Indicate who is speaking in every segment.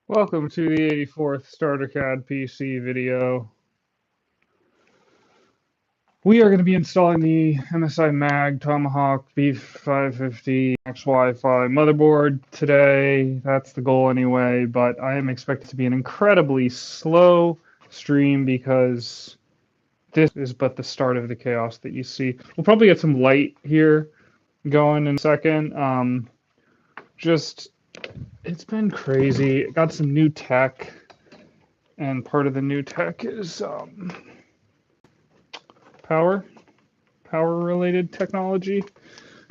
Speaker 1: Welcome to the 84th Starter CAD PC video. We are going to be installing the MSI Mag Tomahawk b550 Max Wi-Fi motherboard today. That's the goal anyway, but I am expected to be an incredibly slow stream because this is but the start of the chaos that you see. We'll probably get some light here going in a second. It's been crazy. Got some new tech, and part of the new tech is power related technology.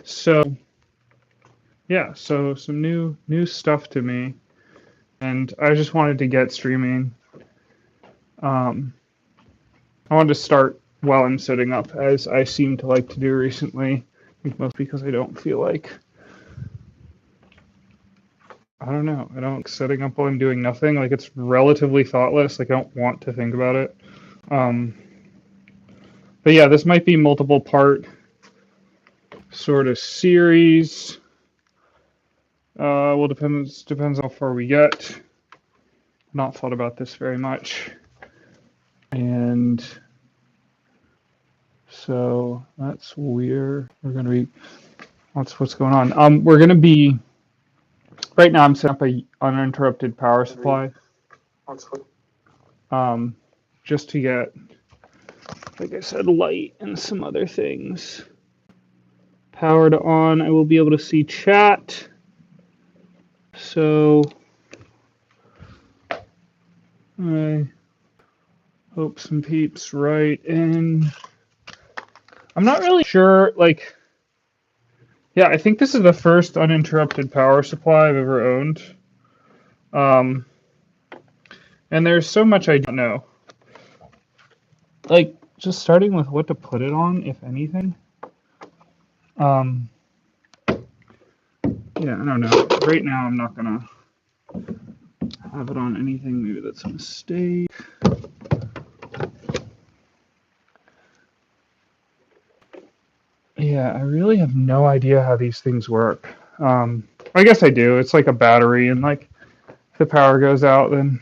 Speaker 1: So yeah, so some new stuff to me, and I just wanted to get streaming. I wanted to start while I'm setting up, as I seem to like to do recently. I think mostly because I don't feel like, I don't know, I don't like setting up while I'm doing nothing. Like, it's relatively thoughtless. Like, I don't want to think about it. But yeah, this might be multiple part sort of series. Well, depends how far we get. Not thought about this very much. And so that's where we're going to be. What's going on? We're going to be, right now I'm setting up a uninterrupted power supply. Just to get, like I said, light and some other things. Powered on, I will be able to see chat. So I hope some peeps write in. I'm not really sure, like, yeah, I think this is the first uninterrupted power supply I've ever owned. And there's so much I don't know. Like, just starting with what to put it on, if anything. Yeah, I don't know. Right now, I'm not gonna have it on anything. Maybe that's a mistake. Yeah, I really have no idea how these things work. I guess I do. It's like a battery, and like if the power goes out, then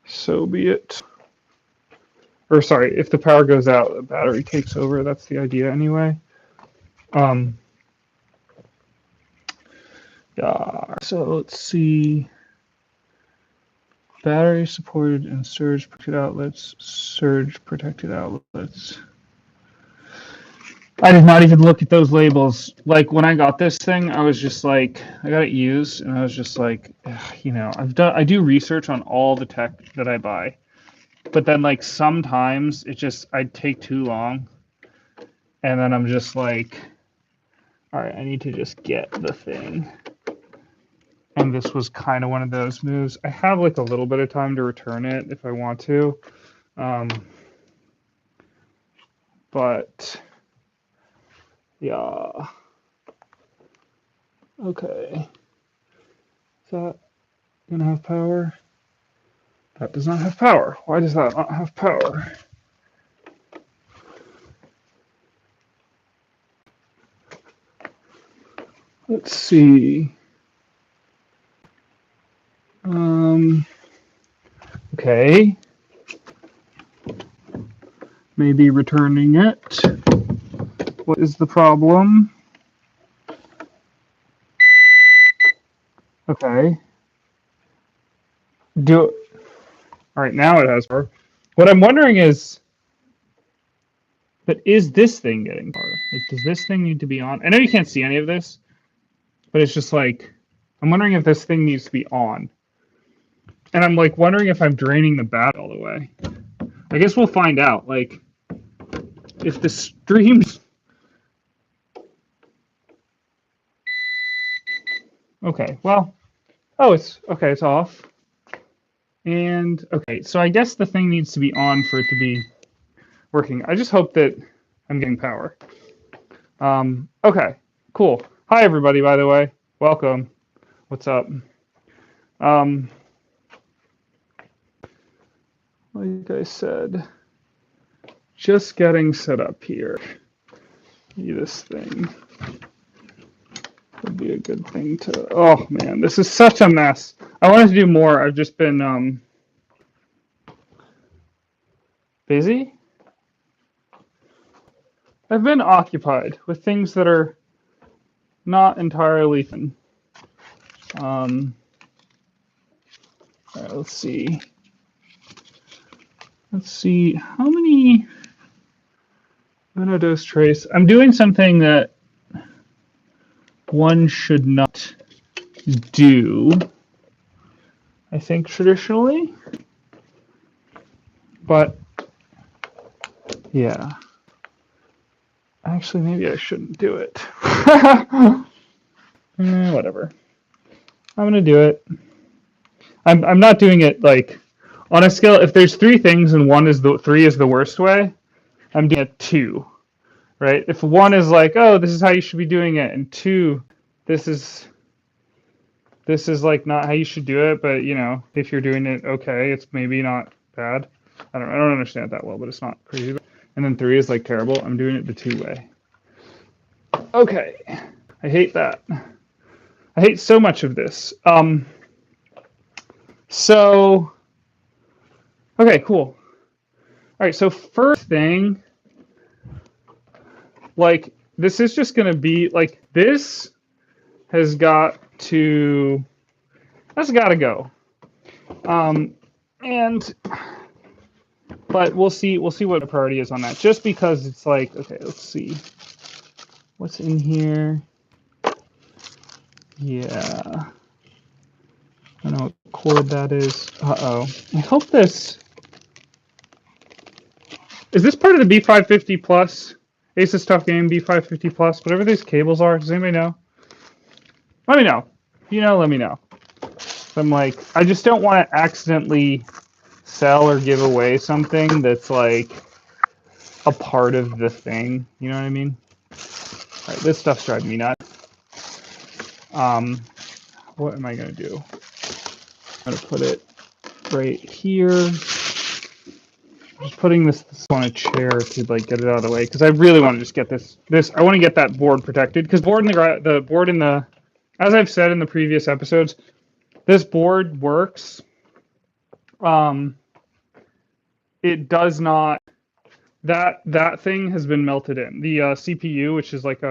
Speaker 1: so be it. Or sorry, if the power goes out, the battery takes over. That's the idea anyway. Yeah, so let's see. Battery supported and surge protected outlets. Surge protected outlets. I did not even look at those labels. Like, when I got this thing, I was just like, I got it used, and I was just like, you know, I do research on all the tech that I buy, but then like sometimes I'd take too long, and then I'm just like, all right, I need to just get the thing. And this was kind of one of those moves. I have like a little bit of time to return it if I want to, but yeah. Okay. Is that gonna have power? That does not have power. Why does that not have power? Let's see. Okay. Maybe returning it. What is the problem? Okay. All right, now it has power. What I'm wondering is, but is this thing getting power? Like, does this thing need to be on? I know you can't see any of this, but it's just like, I'm wondering if this thing needs to be on. And I'm like wondering if I'm draining the battery all the way. I guess we'll find out. Like, if the streams. Okay, well, oh, it's okay, it's off. And okay, so I guess the thing needs to be on for it to be working. I just hope that I'm getting power. Okay, cool. Hi, everybody, by the way. Welcome. What's up? Like I said, just getting set up here. See this thing. The be a good thing to, oh man, this is such a mess. I wanted to do more. I've just been busy. I've been occupied with things that are not entirely fun. All right, let's see. Let's see, how many monodose trace? I'm doing something that one should not do, I think, traditionally. But, yeah. Actually, maybe I shouldn't do it. Whatever. I'm going to do it. I'm not doing it, like, on a scale, if there's three things and three is the worst way, I'm doing it 2, right? If 1 is like, oh, this is how you should be doing it, and 2, this is like not how you should do it, but you know, if you're doing it okay, it's maybe not bad. I don't understand it that well, but it's not crazy. And then 3 is like terrible. I'm doing it the 2 way. Okay, I hate that. I hate so much of this. So, okay, cool. All right, so first thing, like, this is just going to be, like, this has got to, that's got to go. But we'll see what the priority is on that, just because it's like, okay, let's see. What's in here? Yeah. I don't know what cord that is. Uh-oh. I hope this... Is this part of the b550 Plus? Asus Tough Game b550 Plus? Whatever these cables are. Does anybody know? Let me know. If you know, let me know. I'm like, I just don't want to accidentally sell or give away something that's like a part of the thing. You know what I mean? All right, this stuff's driving me nuts. What am I going to do? I'm going to put it right here. I'm just putting this on a chair to like get it out of the way because I really want to just get this. I want to get that board protected because the board in the, as I've said in the previous episodes, this board works. It does not. That thing has been melted in. The CPU, which is like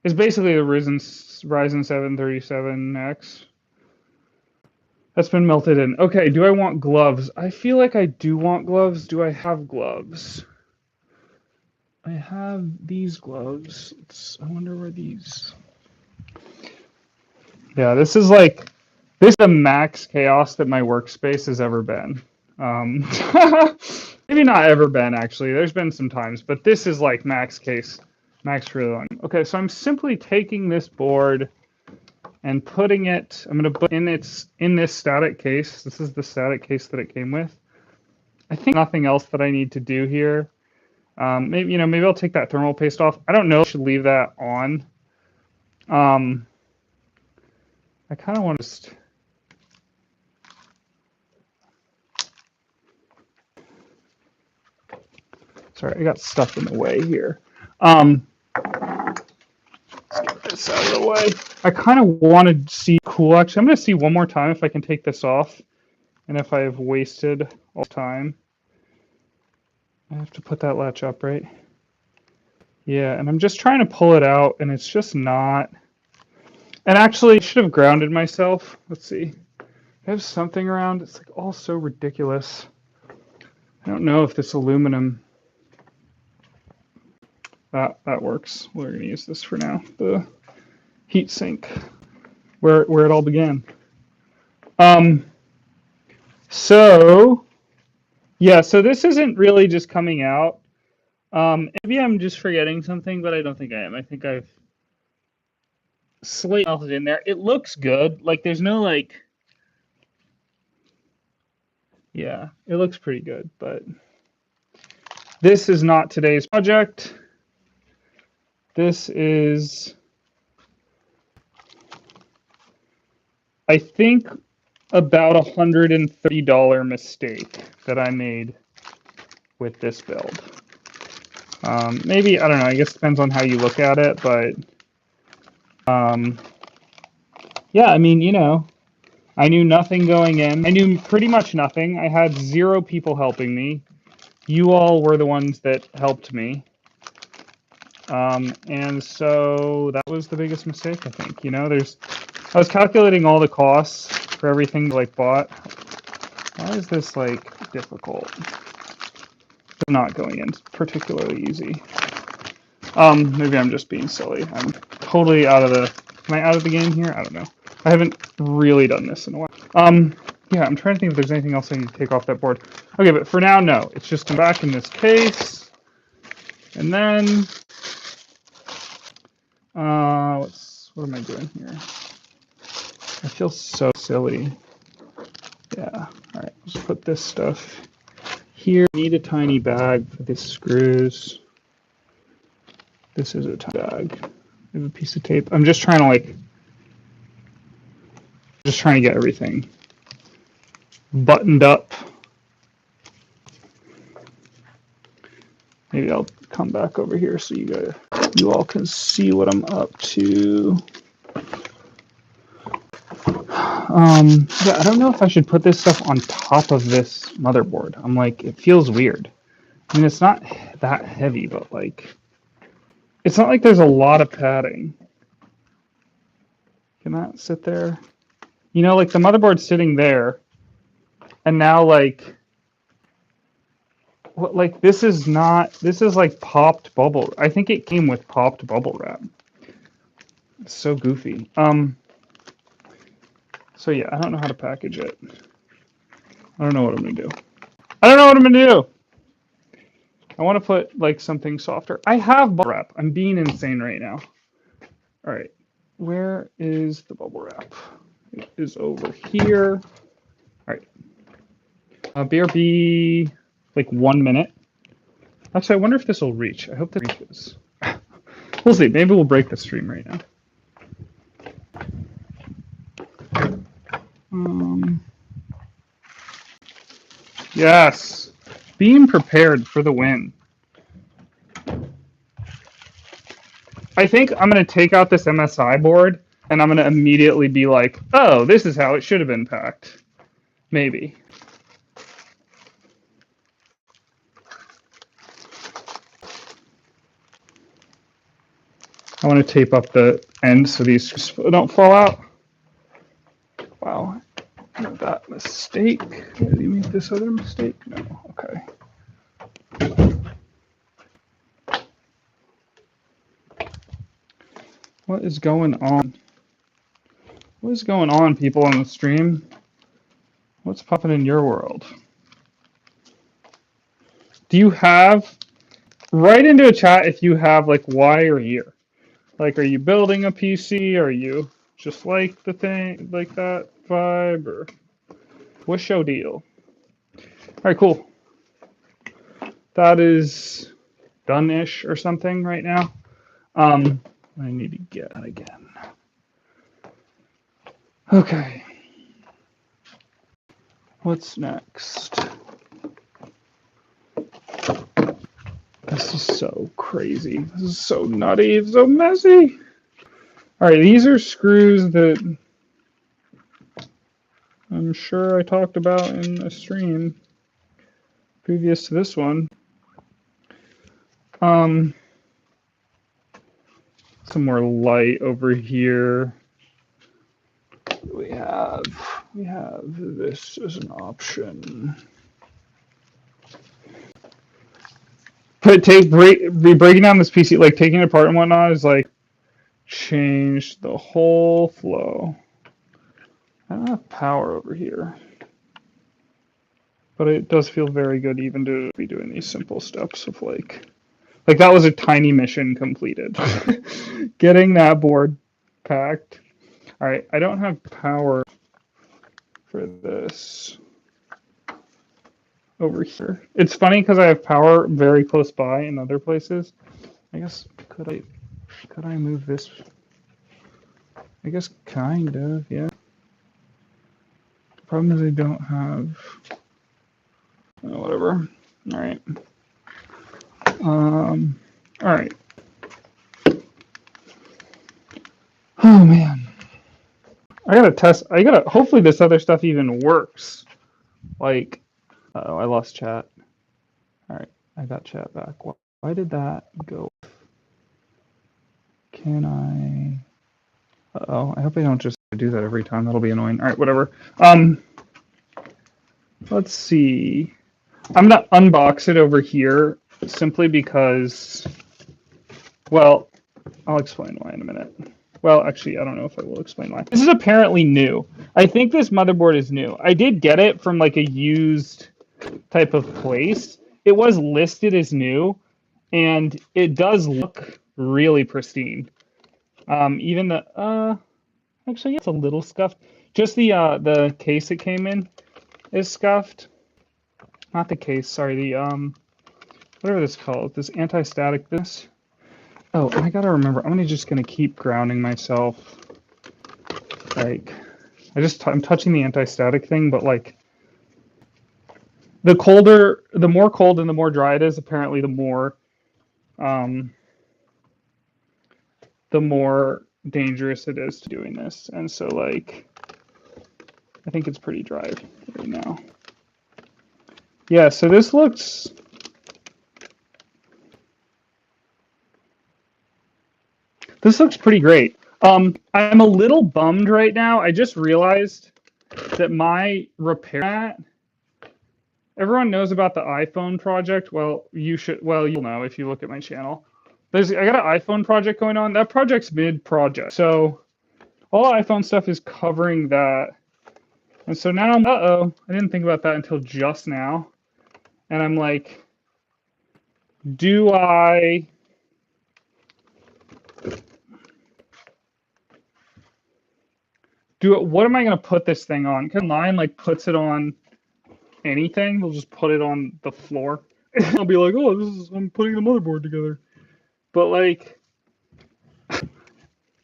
Speaker 1: is basically the Ryzen 737X. That's been melted in. Okay, do I want gloves? I feel like I do want gloves. Do I have gloves? I have these gloves. I wonder where these... Yeah, this is the max chaos that my workspace has ever been. Maybe not ever been, actually. There's been some times, but this is like max for long. Okay, so I'm simply taking this board and putting it, I'm going to put in this static case. This is the static case that it came with. I think nothing else that I need to do here. Maybe I'll take that thermal paste off. I don't know if I should leave that on. I kind of want to sorry, I got stuff in the way here. Let's get this out of the way. I kind of want to see cool. Actually, I'm going to see one more time if I can take this off and if I have wasted all time. I have to put that latch up, right? Yeah, and I'm just trying to pull it out, and it's just not. And actually, I should have grounded myself. Let's see. I have something around. It's like all so ridiculous. I don't know if this aluminum. That works. We're going to use this for now. The heat sink, where it all began. So, yeah, so this isn't really just coming out. Maybe I'm just forgetting something, but I don't think I am. I think I've slightly melted in there. It looks good. Like, there's no, like... Yeah, it looks pretty good, but... This is not today's project. This is... I think about $130 mistake that I made with this build. Maybe, I don't know, I guess it depends on how you look at it, but Yeah, I mean, you know, I knew nothing going in. I knew pretty much nothing. I had 0 people helping me. You all were the ones that helped me. And so that was the biggest mistake, I think. You know, I was calculating all the costs for everything like bought. Why is this like difficult? It's not going in particularly easy. Maybe I'm just being silly. I'm totally out of the. Am I out of the game here? I don't know. I haven't really done this in a while. Yeah, I'm trying to think if there's anything else I need to take off that board. Okay, but for now, no. It's just come back in this case, and then what am I doing here? I feel so silly. Yeah. All right. Let's put this stuff here. I need a tiny bag for these screws. This is a tiny bag. I have a piece of tape. I'm just trying to get everything buttoned up. Maybe I'll come back over here so you all can see what I'm up to. Yeah, I don't know if I should put this stuff on top of this motherboard. I'm like, it feels weird. I mean, it's not that heavy, but like, it's not like there's a lot of padding. Can that sit there? You know, like the motherboard's sitting there, and now like, what, like this is like popped bubble. I think it came with popped bubble wrap. It's so goofy. So yeah, I don't know how to package it. I don't know what I'm gonna do. I don't know what I'm gonna do. I want to put like something softer. I have bubble wrap. I'm being insane right now. All right, where is the bubble wrap? It is over here. All right. BRB, like 1 minute. Actually, I wonder if this will reach. I hope this reaches. We'll see. Maybe we'll break the stream right now. Yes. Being prepared for the win. I think I'm going to take out this MSI board, and I'm going to immediately be like, oh, this is how it should have been packed. Maybe. I want to tape up the ends so these don't fall out. Wow. That mistake. Did you make this other mistake? No. Okay. What is going on? What is going on, people on the stream? What's popping in your world? Do you have... Write into a chat if you have, like, why or year. Like, are you building a PC? Are you just like the thing, like that vibe? Or what's your deal? All right, cool. That is done-ish or something right now. I need to get that again. Okay. What's next? This is so crazy. This is so nutty. It's so messy. All right, these are screws that I'm sure I talked about in a stream previous to this one. Some more light over here. We have this as an option. But breaking down this PC, like taking it apart and whatnot, is like change the whole flow. I don't have power over here, but it does feel very good even to be doing these simple steps of like that was a tiny mission completed. Getting that board packed. All right, I don't have power for this over here. It's funny because I have power very close by in other places. I guess could I move this? I guess kind of, yeah. The problem is I don't have whatever. All right. All right. Oh man. I gotta test. Hopefully this other stuff even works. Like, oh, I lost chat. All right, I got chat back. Why did that go? Can I? Uh-oh, I hope I don't just do that every time. That'll be annoying. All right, whatever. Let's see. I'm gonna unbox it over here simply because, well, I'll explain why in a minute. Well, actually, I don't know if I will explain why. This is apparently new. I think this motherboard is new. I did get it from like a used type of place. It was listed as new, and it does look really pristine. Even the actually it's a little scuffed. Just the case it came in is scuffed. Not the case, sorry, the whatever this is called, this anti-static this. Oh, and I gotta remember, I'm just gonna keep grounding myself. Like, I'm touching the anti-static thing, but like, the more cold and the more dry it is, apparently the more dangerous it is to doing this. And so like, I think it's pretty dry right now. Yeah, so this looks pretty great. I'm a little bummed right now. I just realized that my repair mat, everyone knows about the iPhone project. Well, you'll know if you look at my channel. I got an iPhone project going on. That project's mid-project. So all iPhone stuff is covering that. And so now I didn't think about that until just now. And I'm like, do I what am I going to put this thing on? Because mine like puts it on anything. They'll just put it on the floor. I'll be like, oh, I'm putting the motherboard together. But like,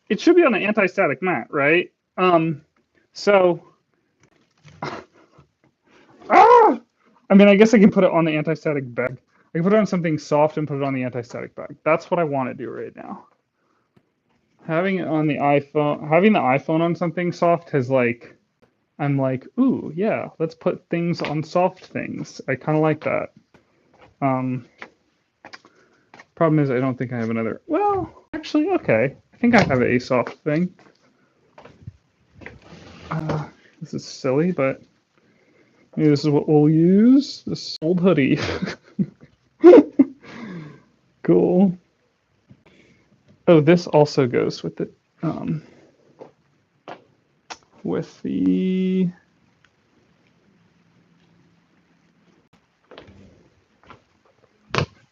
Speaker 1: it should be on an anti-static mat, right? So, I mean, I guess I can put it on the anti-static bag. I can put it on something soft and put it on the anti-static bag. That's what I want to do right now. Having it on the iPhone on something soft has like, I'm like, ooh, yeah, let's put things on soft things. I kind of like that. Problem is, I don't think I have another. Well, actually, okay. I think I have a soft thing. This is silly, but maybe this is what we'll use. This old hoodie. Cool. Oh, this also goes with the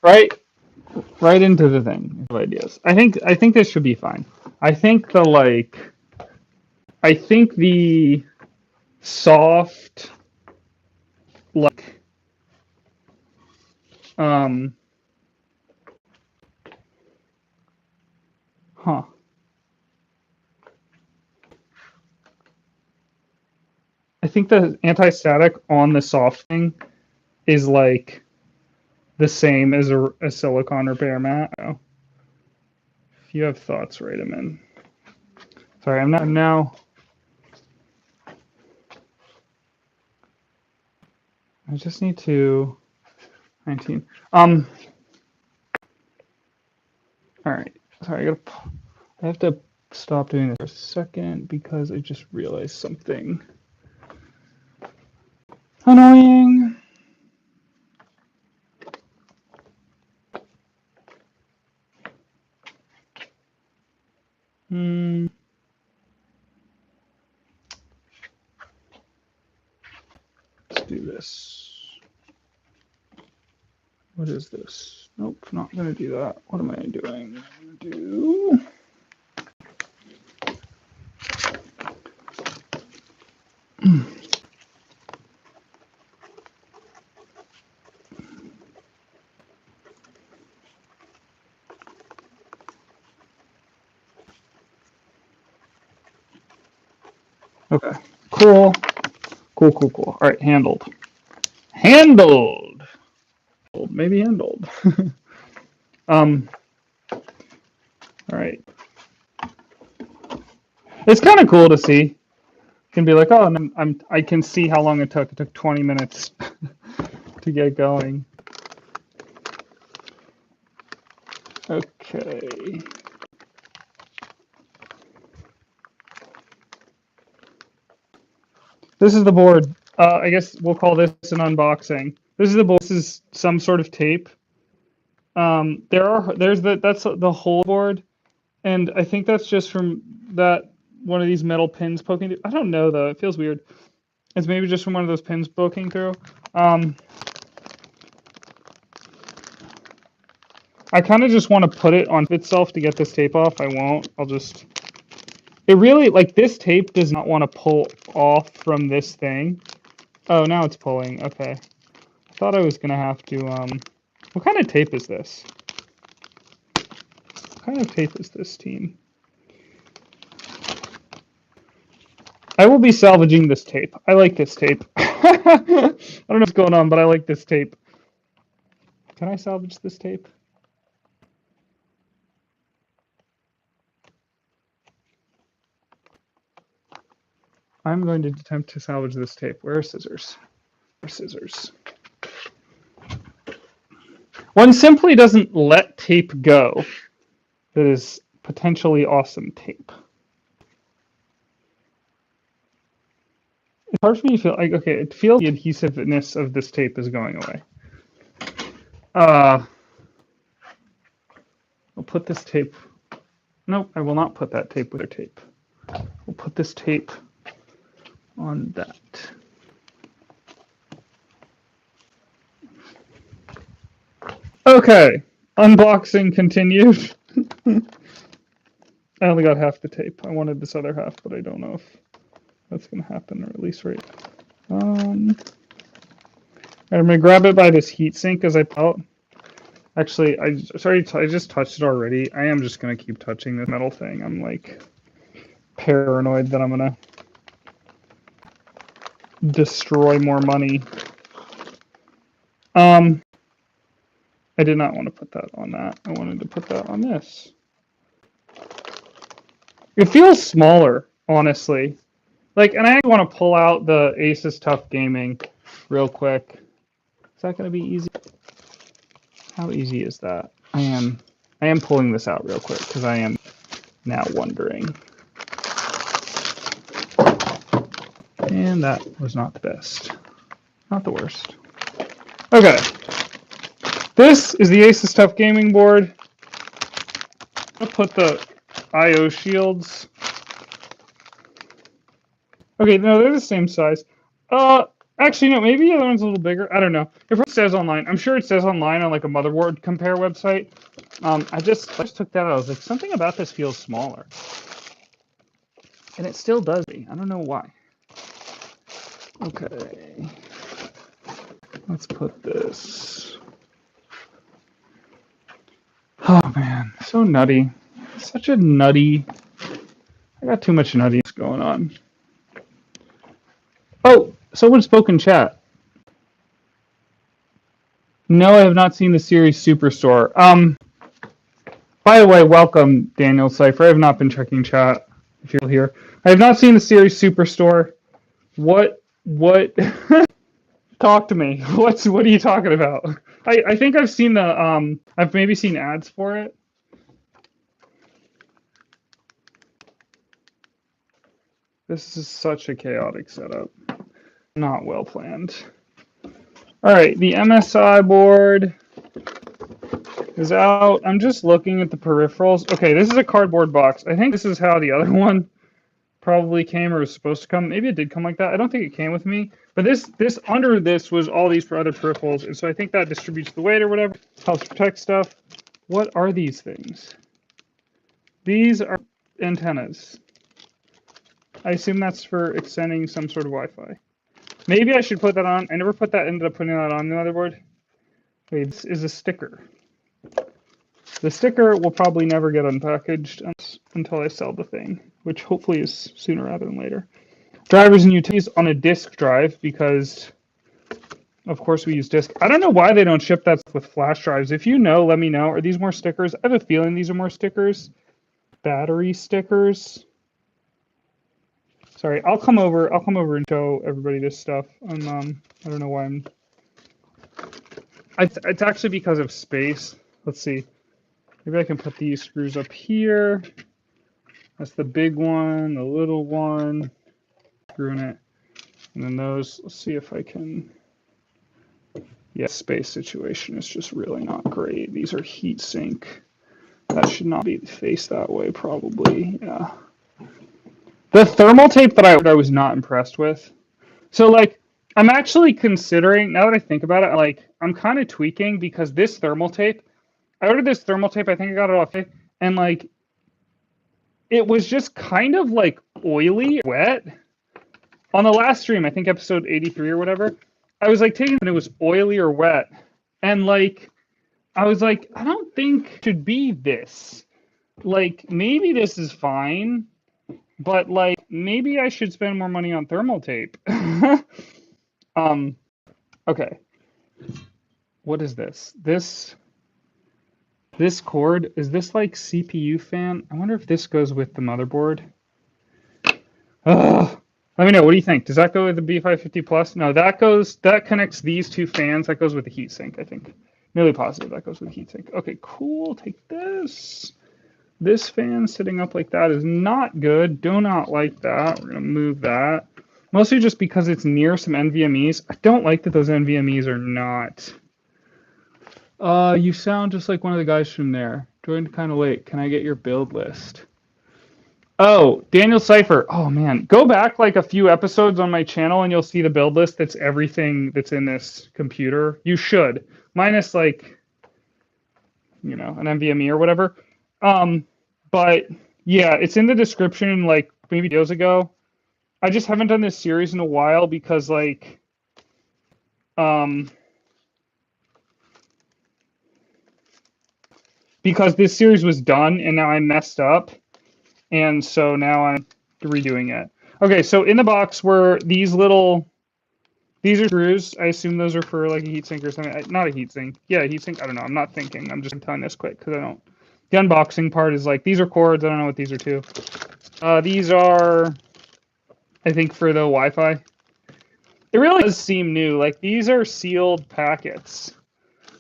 Speaker 1: right into the thing of ideas. I think this should be fine. I think the soft like huh. I think the anti-static on the soft thing is like the same as a silicone repair mat. Oh. If you have thoughts, write them in. Sorry, I'm now. I just need to 19. All right. Sorry, I have to stop doing this for a second because I just realized something annoying. Let's do this. What is this? Nope, not gonna do that. What am I doing? I'm gonna do. Okay, cool. All right, handled. Maybe handled. All right. It's kind of cool to see. can be like, oh, and I can see how long it took. It took 20 minutes to get going. Okay. This is the board. I guess we'll call this an unboxing. This is the board. This is some sort of tape. That's the whole board, and I think that's just from that one of these metal pins poking through. I don't know though. It feels weird. It's maybe just from one of those pins poking through. I kind of just want to put it on itself to get this tape off. I won't. I'll just. It really, like, this tape does not want to pull off from this thing. Oh, now it's pulling. Okay. I thought I was going to have to, what kind of tape is this? What kind of tape is this, team? I will be salvaging this tape. I like this tape. I don't know what's going on, but I like this tape. Can I salvage this tape? I'm going to attempt to salvage this tape. Where are scissors? Where are scissors? One simply doesn't let tape go. That is potentially awesome tape. It's hard for me to feel like, okay, it feels the adhesiveness of this tape is going away. I'll put this tape. Nope, I will not put that tape with their tape. We'll put this tape on that. Okay, unboxing continued. I only got half the tape. I wanted this other half, but I don't know if that's going to happen, or at least right. I'm going to grab it by this heat sink as I pull out. Actually, I just touched it already. I am just going to keep touching this metal thing. I'm like paranoid that I'm going to destroy more money. I did not want to put that on that. I wanted to put that on this. It feels smaller, honestly. Like, and I want to pull out the Asus Tough Gaming real quick. Is that going to be easy? How easy is that? I am pulling this out real quick because I am now wondering. And that was not the best. Not the worst. Okay. This is the Asus Tough Gaming board. I'll put the I/O shields. Okay, no, they're the same size. Actually, no, maybe the other one's a little bigger. I don't know. It says online. I'm sure it says online on like a motherboard compare website. I just took that out. I was like, something about this feels smaller. And it still does be. I don't know why. Okay. Let's put this. Oh man, so nutty. Such a nutty. I got too much nuttiness going on. Oh, someone spoke in chat. No, I have not seen the series Superstore. By the way, welcome, Daniel Cypher. I have not been checking chat, if you're here. I have not seen the series Superstore. What? Talk to me. What are you talking about? I think I've seen the, I've maybe seen ads for it. This is such a chaotic setup. Not well planned. All right, the MSI board is out. I'm just looking at the peripherals. Okay, this is a cardboard box. I think this is how the other one probably came or was supposed to come. Maybe it did come like that. I don't think it came with me. But this under this was all these for other peripherals, and so I think that distributes the weight or whatever, helps protect stuff. What are these things? These are antennas. I assume that's for extending some sort of Wi-Fi. Maybe I should put that on. I never put that, ended up putting that on the motherboard. Wait, this is a sticker. The sticker will probably never get unpackaged until I sell the thing, which hopefully is sooner rather than later. Drivers and utilities on a disk drive because, of course, we use disk. I don't know why they don't ship that with flash drives. If you know, let me know. Are these more stickers? I have a feeling these are more stickers. Battery stickers. Sorry, I'll come over and show everybody this stuff. I don't know why it's actually because of space. Let's see. Maybe I can put these screws up here. That's the big one, the little one. Screwing it. And then those, let's see if I can. Yeah, space situation is just really not great. These are heat sink. That should not be faced that way, probably. Yeah. The thermal tape that I was not impressed with. So, like, I'm actually considering, now that I think about it, like, I'm kind of tweaking because this thermal tape, I ordered this thermal tape, I think I got it off, and, like, it was just kind of, like, oily, wet. On the last stream, I think episode 83 or whatever, I was, like, taking it and it was oily or wet. And, like, I was like, I don't think it should be this. Like, maybe this is fine, but, like, maybe I should spend more money on thermal tape. Okay. What is this? This cord, is this like CPU fan? I wonder if this goes with the motherboard. Ugh. Let me know. What do you think? Does that go with the B550 Plus? No, that connects these two fans. That goes with the heatsink, I think. Nearly positive that goes with the heatsink. Okay, cool. Take this. This fan sitting up like that is not good. Do not like that. We're going to move that. Mostly just because it's near some NVMEs. I don't like that those NVMEs are not. You sound just like one of the guys from there. Joined kind of late. Can I get your build list? Oh, Daniel Cipher. Oh, man. Go back like a few episodes on my channel and you'll see the build list that's everything that's in this computer. You should. Minus like, you know, an NVMe or whatever. But yeah, it's in the description like maybe videos ago. I just haven't done this series in a while because like because this series was done and now I messed up. And so now I'm redoing it. Okay, so in the box were these little, these are screws. I assume those are for like a heatsink or something. Not a heatsink. Yeah, a heatsink. I don't know. I'm not thinking. I'm just telling this quick because I don't. The unboxing part is like, these are cords. I don't know what these are to. These are, I think, for the Wi-Fi. It really does seem new. Like, these are sealed packets.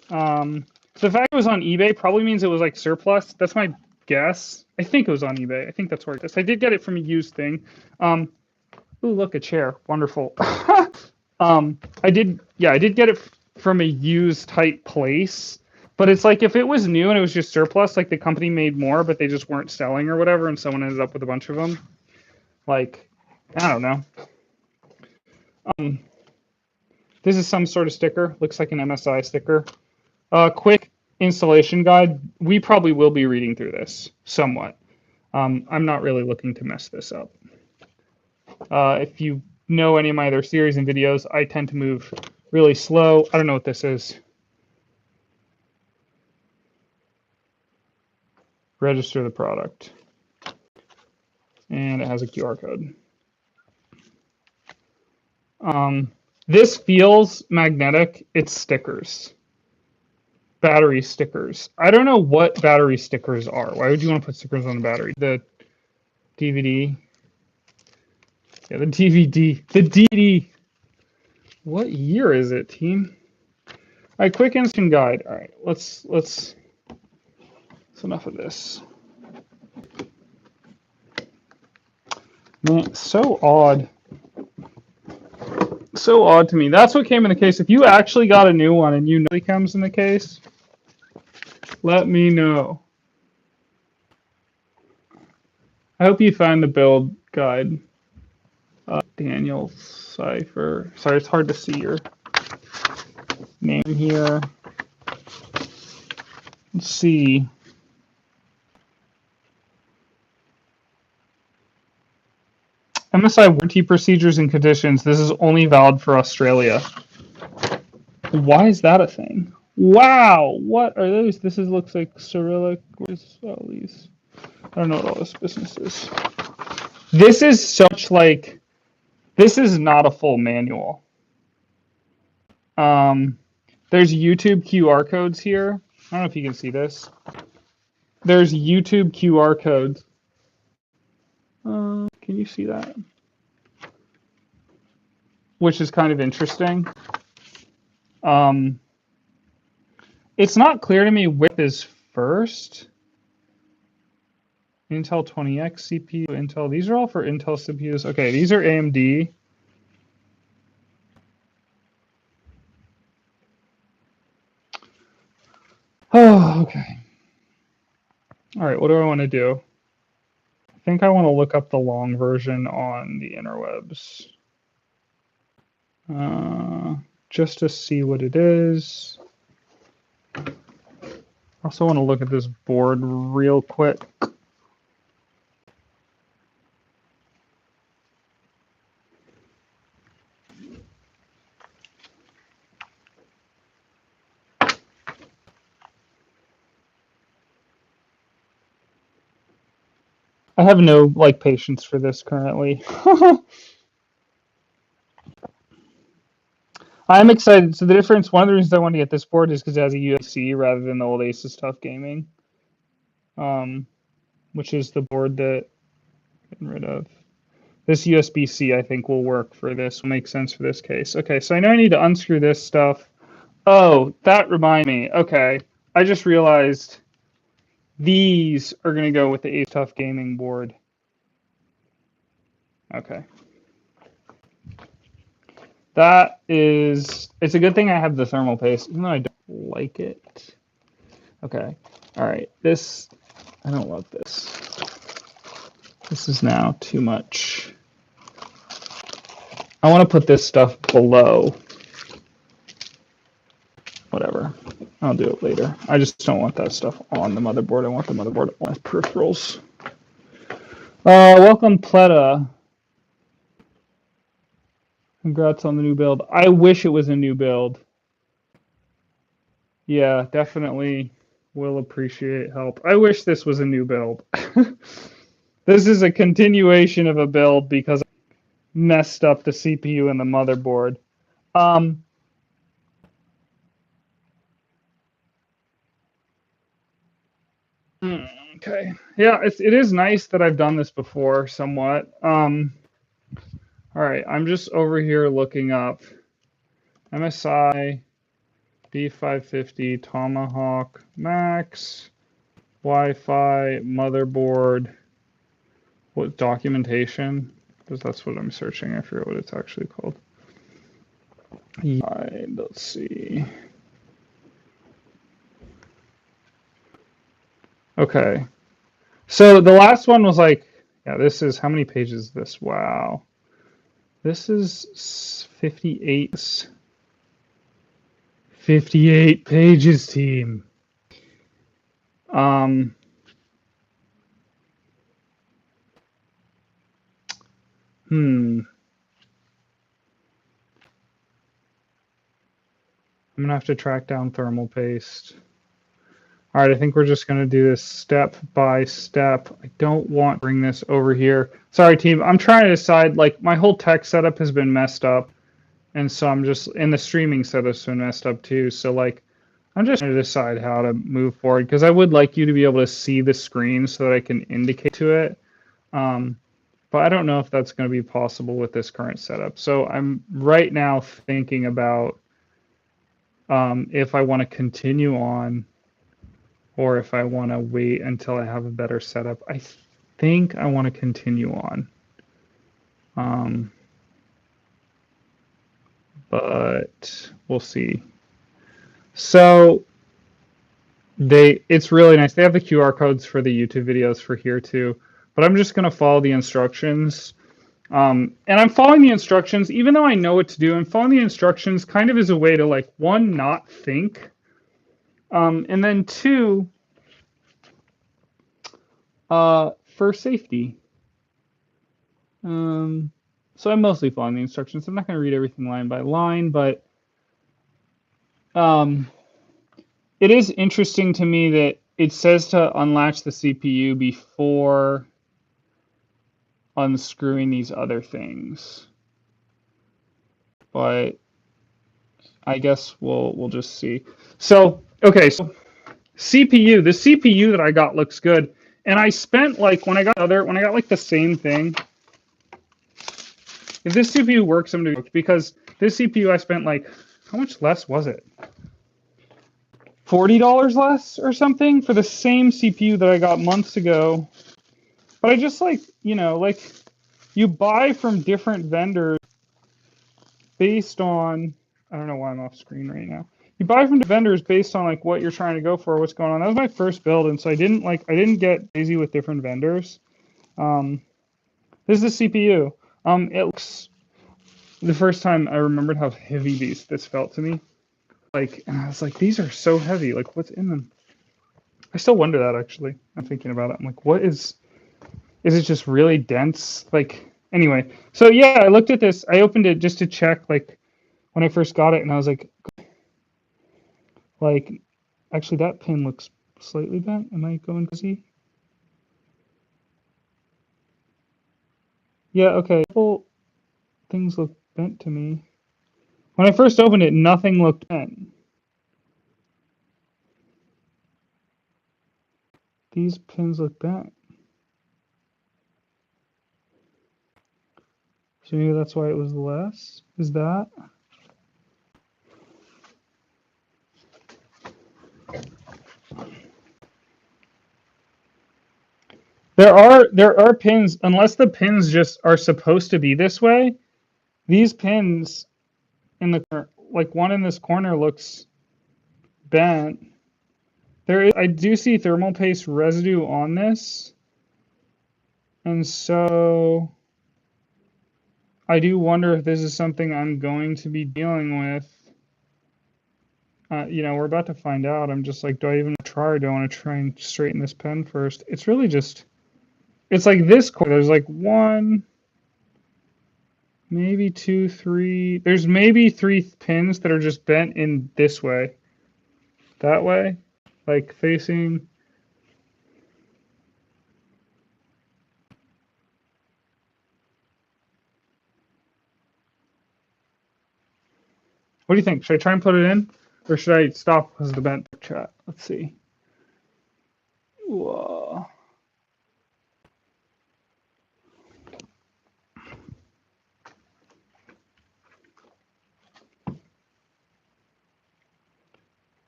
Speaker 1: So the fact it was on eBay probably means it was like surplus. That's my guess. I think it was on eBay. I think that's where it is. I did get it from a used thing. Ooh, look, a chair. Wonderful. I did get it from a used type place. But it's like if it was new and it was just surplus, like the company made more, but they just weren't selling or whatever, and someone ended up with a bunch of them. Like, I don't know. This is some sort of sticker. Looks like an MSI sticker. Quick installation guide. We probably will be reading through this somewhat. I'm not really looking to mess this up. If you know any of my other series and videos, I tend to move really slow. I don't know what this is. Register the product. And it has a QR code. This feels magnetic. It's stickers. Battery stickers. I don't know what battery stickers are. Why would you want to put stickers on the battery? The DVD. Yeah, the DVD. The DVD. What year is it, team? All right, quick instant guide. All right, let's. That's enough of this. Man, so odd. So odd to me. That's what came in the case. If you actually got a new one and you know it comes in the case, let me know. I hope you find the build guide. Daniel Cipher. Sorry, it's hard to see your name here. Let's see. MSI warranty procedures and conditions. This is only valid for Australia. Why is that a thing? Wow, what are those? This looks like Cyrillic. Where's all these? I don't know what all this business is. This is such like, this is not a full manual. There's YouTube QR codes here. I don't know if you can see this. There's YouTube QR codes. Can you see that? which is kind of interesting. It's not clear to me which is first. Intel 20X CPU, Intel. These are all for Intel CPUs. Okay, these are AMD. Oh, okay. All right, what do I want to do? I think I want to look up the long version on the interwebs. Just to see what it is. I also want to look at this board real quick. I have no patience for this currently. I'm excited. So the difference, one of the reasons I want to get this board is because it has a USB-C rather than the old Asus Tough Gaming, which is the board that I'm getting rid of. This USB-C, I think, will work for this. Will make sense for this case. Okay, so I know I need to unscrew this stuff. Oh, that reminds me. Okay, I just realized these are going to go with the Asus Tough Gaming board. Okay. That is, it's a good thing I have the thermal paste, even though I don't like it. Okay, all right, this, I don't love this. This is now too much. I want to put this stuff below. Whatever, I'll do it later. I just don't want that stuff on the motherboard. I want the motherboard on peripherals. Welcome, Pleta. Congrats on the new build. I wish it was a new build. Yeah, definitely will appreciate help. I wish this was a new build. This is a continuation of a build because I messed up the CPU and the motherboard. Okay. Yeah, it is nice that I've done this before somewhat. All right, I'm just over here looking up MSI b550 Tomahawk Max Wi-Fi motherboard. What documentation? Because that's what I'm searching. I forget what it's actually called. Yeah, let's see. Okay. So the last one was yeah, this is, how many pages is this? Wow. This is 58. 58 pages, team. I'm gonna have to track down thermal paste. All right, I think we're just gonna do this step by step. I don't want to bring this over here. Sorry, team. I'm trying to decide, my whole tech setup has been messed up. And so I'm just, in the streaming setup's been messed up too. So I'm just trying to decide how to move forward because I would like you to be able to see the screen so that I can indicate to it. But I don't know if that's going to be possible with this current setup. So I'm right now thinking about if I want to continue on or if I want to wait until I have a better setup. I think I want to continue on. But we'll see. So it's really nice. They have the QR codes for the YouTube videos for here too. But I'm just going to follow the instructions. And I'm following the instructions, even though I know what to do. I'm following the instructions kind of as a way to one, not think. And then two, for safety. So I'm mostly following the instructions. I'm not going to read everything line by line, but it is interesting to me that it says to unlatch the CPU before unscrewing these other things. But I guess we'll just see. So, okay, so CPU, the CPU that I got looks good. And I spent when I got the same thing, If this CPU works, I'm doing because this CPU I spent like, how much less was it? $40 less or something for the same CPU that I got months ago. But I just like, like you buy from different vendors based on, I don't know why I'm off screen right now. You buy from the vendors based on like what you're trying to go for, what's going on. That was my first build, and so I didn't get crazy with different vendors. This is the CPU. It looks, the first time I remembered how heavy this felt to me. Like, and I was like, these are so heavy. Like, what's in them? I still wonder that actually. I'm thinking about it. I'm like, what is it just really dense? Like, anyway. So yeah, I looked at this. I opened it just to check, like, when I first got it, and I was like, actually, that pin looks slightly bent. Am I going crazy? Yeah, okay. Well, things look bent to me. When I first opened it, nothing looked bent. These pins look bent. So maybe that's why it was less. Is that? There are pins, unless the pins just are supposed to be this way. These pins in the corner, like one in this corner looks bent. I do see thermal paste residue on this, and so I do wonder if this is something I'm going to be dealing with. We're about to find out. I'm just like, do I even try, or do I want to try and straighten this pen first? It's really just, it's like this corner. There's like one, maybe two, three. There's maybe three pins that are just bent in this way, that way, like facing. What do you think? Should I try and put it in, or should I stop because of the bent chat? Let's see. Whoa.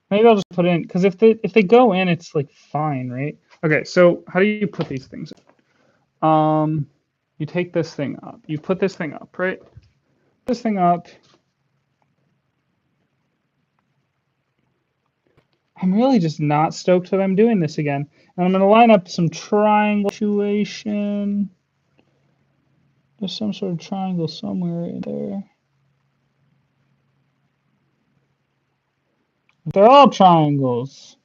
Speaker 1: Maybe I'll just put it in, because if they go in, it's like fine, right? Okay, so how do you put these things in? You take this thing up. You put this thing up, right? This thing up. I'm really just not stoked that I'm doing this again. And I'm going to line up some triangle situation. There's some sort of triangle somewhere in there. They're all triangles.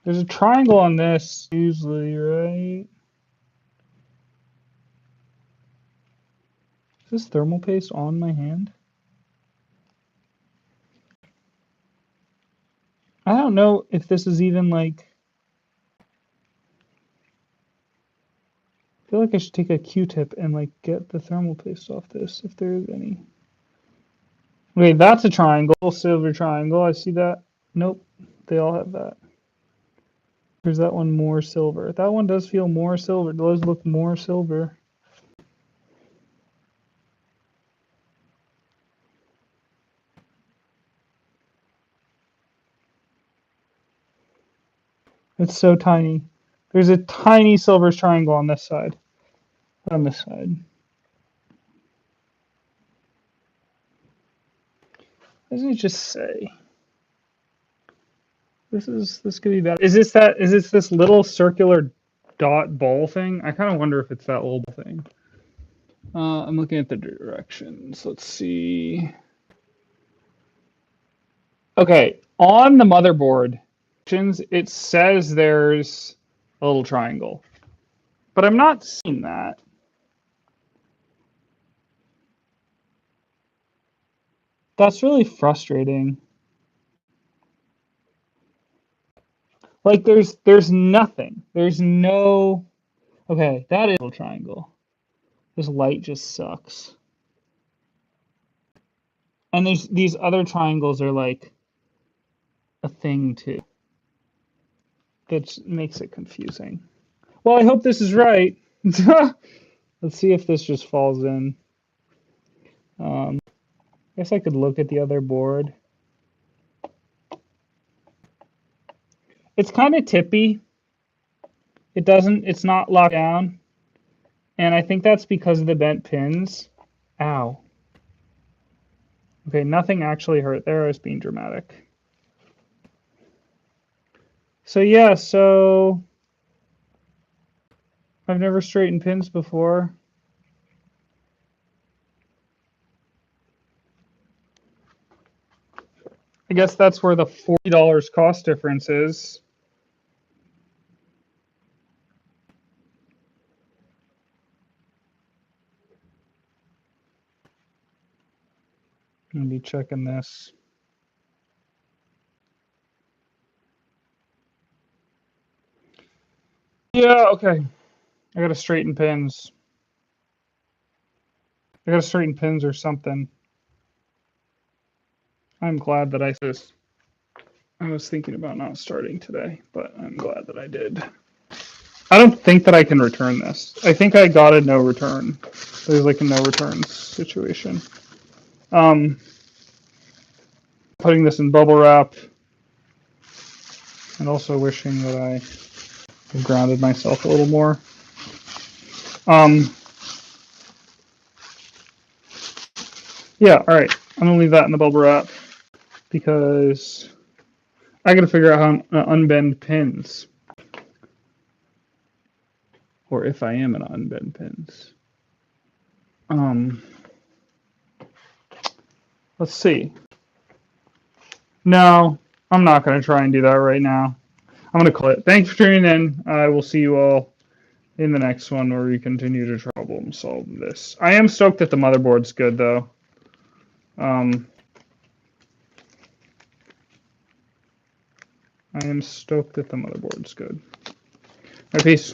Speaker 1: There's a triangle on this usually, right? Is this thermal paste on my hand? I don't know if this is even like... I feel like I should take a Q-tip and like get the thermal paste off this, if there is any. Wait, that's a triangle, silver triangle. I see that. Nope, they all have that. There's that one more silver. That one does feel more silver. It does look more silver. It's so tiny. There's a tiny silver triangle on this side. On this side. What does it just say? This could be bad. Is this little circular dot ball thing? I kind of wonder if it's that little thing. I'm looking at the directions. Let's see. Okay, on the motherboard, it says there's a little triangle, but I'm not seeing that. That's really frustrating. Like there's nothing. There's no. Okay, that is a little triangle. This light just sucks. And there's these other triangles are like a thing too. That makes it confusing. Well, I hope this is right. Let's see if this just falls in. I guess I could look at the other board. It's kind of tippy. It's not locked down. And I think that's because of the bent pins. Ow. Okay, nothing actually hurt there. I was being dramatic. So yeah, so I've never straightened pins before. I guess that's where the $40 cost difference is. I'm gonna be checking this. Yeah, okay. I gotta straighten pins. I gotta straighten pins or something. I'm glad that I this. I was thinking about not starting today, but I'm glad that I did. I don't think that I can return this. I think I got a no return. There's like a no returns situation. Putting this in bubble wrap, and also wishing that I had grounded myself a little more. Yeah, all right. I'm gonna leave that in the bubble wrap because I gotta figure out how to unbend pins, or if I am gonna unbend pins. Let's see. No, I'm not gonna try and do that right now. I'm gonna quit. Thanks for tuning in. I will see you all in the next one where we continue to problem solve this. I am stoked that the motherboard's good though. I am stoked that the motherboard's good. All right, peace.